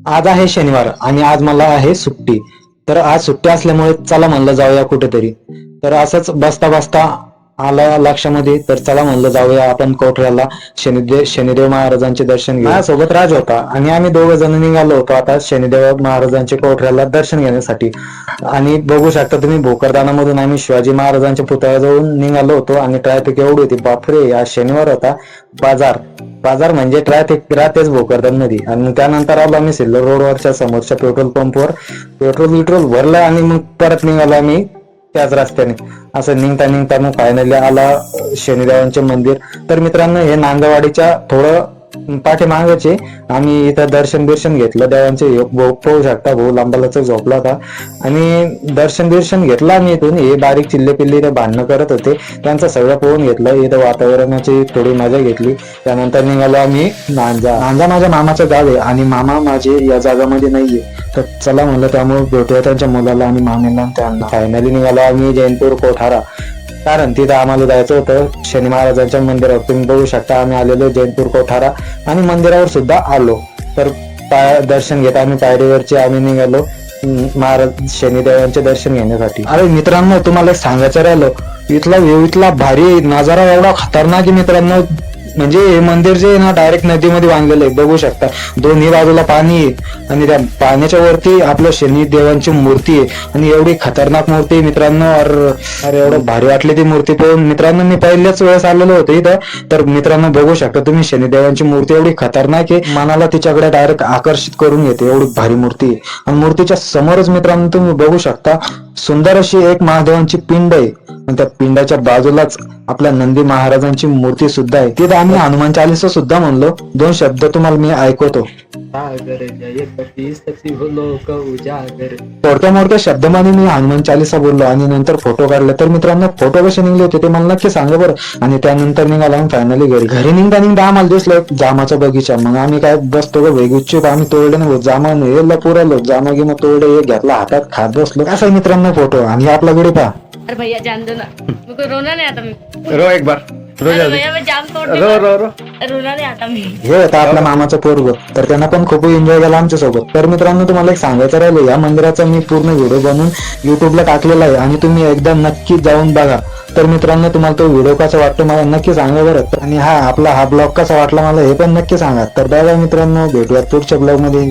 आज आहे शनिवार आणि आज मला आहे सुट्टी. तर आज सुट्टी असल्यामुळे चला म्हणलं जाऊया कुठेतरी. तर असंच बसता बसता आला लक्षामध्ये, तर चला म्हणलं जाऊया आपण कोठऱ्याला शनिदेव महाराजांचे दर्शन घेऊ. माझ्यासोबत राज होता आणि आम्ही दोघं जण निघालो होतो आता शनिदेव महाराजांचे कोठऱ्याला दर्शन घेण्यासाठी. आणि बघू शकता तुम्ही, भोकरदानामधून आम्ही शिवाजी महाराजांच्या पुतळ्याजवळ निघालो होतो आणि ट्रॅफिक एवढी होती, बापरे. आज शनिवार होता. बाजार बाजार म्हणजे ट्रॅफिक राहतेच भोकरदन मध्ये. आणि त्यानंतर आलो आम्ही सिल्लोड रोडवरच्या समोरच्या पेट्रोल पंपवर, पेट्रोल भरलं आणि मग परत निघालो आम्ही त्याच रस्त्याने. असं निघता निघता मग फायनली आला शनिदेवांचे मंदिर. तर मित्रांनो, हे नांदवाडीच्या थोडं पाठीमागचे आम्ही इथं दर्शन घेतलं देवांचे. भाऊ पाहू शकता, भाऊ लांबालाच झोपला होता आणि दर्शन घेतलं आम्ही इथून. हे बारीक चिल्ले पिल्ले इथं भांडणं करत होते, त्यांचं सगळं पाहून घेतलं. इथं वातावरणाची थोडी मजा घेतली. त्यानंतर निघालो आम्ही नांजा माझ्या मामाचं गाव आहे आणि मामा माझे या जागामध्ये नाहीये. तर चला म्हणलं, त्यामुळे भेटूया त्यांच्या मुलाला आणि मामीला त्यांना. फायनली निघालो आम्ही जैनपूर कोठारा, कारण तिथं आम्हाला जायचं होतं शनी महाराजांच्या मंदिरावर. तुम्ही बघू शकता आम्ही आलेलो जैनपूर कोठारा आणि मंदिरावर सुद्धा आलो. तर दर्शन घेत आम्ही पायरीवरचे आम्ही निघालो महाराज शनिदेवांचे दर्शन घेण्यासाठी. अरे मित्रांनो, तुम्हाला एक सांगायचं राहिलं, इथला व्ह्यू इथला भारी नजारा एवढा खतरनाक आहे मित्रांनो. म्हणजे हे मंदिर जे आहे ना, डायरेक्ट नदीमध्ये बांधलेलं आहे. बघू शकता दोन्ही बाजूला पाणी आहे आणि त्या पाण्याच्या वरती आपल्या शनी देवांची मूर्ती आहे. आणि एवढी खतरनाक मूर्ती आहे मित्रांनो. अरे एवढं भारी वाटली ती मूर्ती पाहून मित्रांनो. मी पहिल्याच वेळेस आलेलो होतो इथं. तर मित्रांनो बघू शकता तुम्ही, शनिदेवांची मूर्ती एवढी खतरनाक आहे, मनाला तिच्याकडे डायरेक्ट आकर्षित करून घेते, एवढी भारी मूर्ती आहे. आणि मूर्तीच्या समोरच मित्रांनो तुम्ही बघू शकता सुंदर अशी एक महादेवांची पिंड आहे आणि त्या पिंडाच्या बाजूलाच आपल्या नंदी महाराजांची मूर्ती सुद्धा आहे. तिथं आम्ही हनुमान चालीसा सुद्धा म्हणलो. 2 शब्द तुम्हाला मी ऐकवतो. थोडक्या मोठ्या शब्दामध्ये मी हनुमान चालीसा बोललो आणि नंतर फोटो काढले. तर मित्रांनो, फोटो कसे निघले होते ते मला नक्की सांगा बरं. आणि त्यानंतर निघाला आम्ही फायनली घरी निघता आम्हाला दिसलं जामाचा बगीचा. मग आम्ही काय बसतो ग वेगुच्चूक, आम्ही तोडले नाही जामा, पुरालो जामा गिमा तोडले, हे घेतला हातात खात बसलो. असं मित्रांनो फोटो. आणि आपला व्हिडिओ पहा. अरे भैया जान दो ना, मुझको रोना नहीं आता. मैं रो एक बार, रो अरे जल्दी, भैया मैं जाम तोड़ रो रो रो. रोना नहीं आता मैं. हे होता आपल्या मामाचं पोरग. तर त्यांना पण खूप एन्जॉय केला आमच्या सोबत. तर मित्रांनो, तुम्हाला एक सांगायचं राहिलं, या मंदिराचा मी पूर्ण व्हिडिओ बनवून युट्यूबला टाकलेला आहे आणि तुम्ही एकदा नक्की जाऊन बघा. तर मित्रांनो, तुम्हाला तो व्हिडिओ कसा वाटतो मला नक्की सांगा बरं. आणि आपला हा ब्लॉग कसा वाटला मला हे पण नक्की सांगा. तर बाय बाय मित्रांनो, भेटूयात पुढच्या ब्लॉग मध्ये.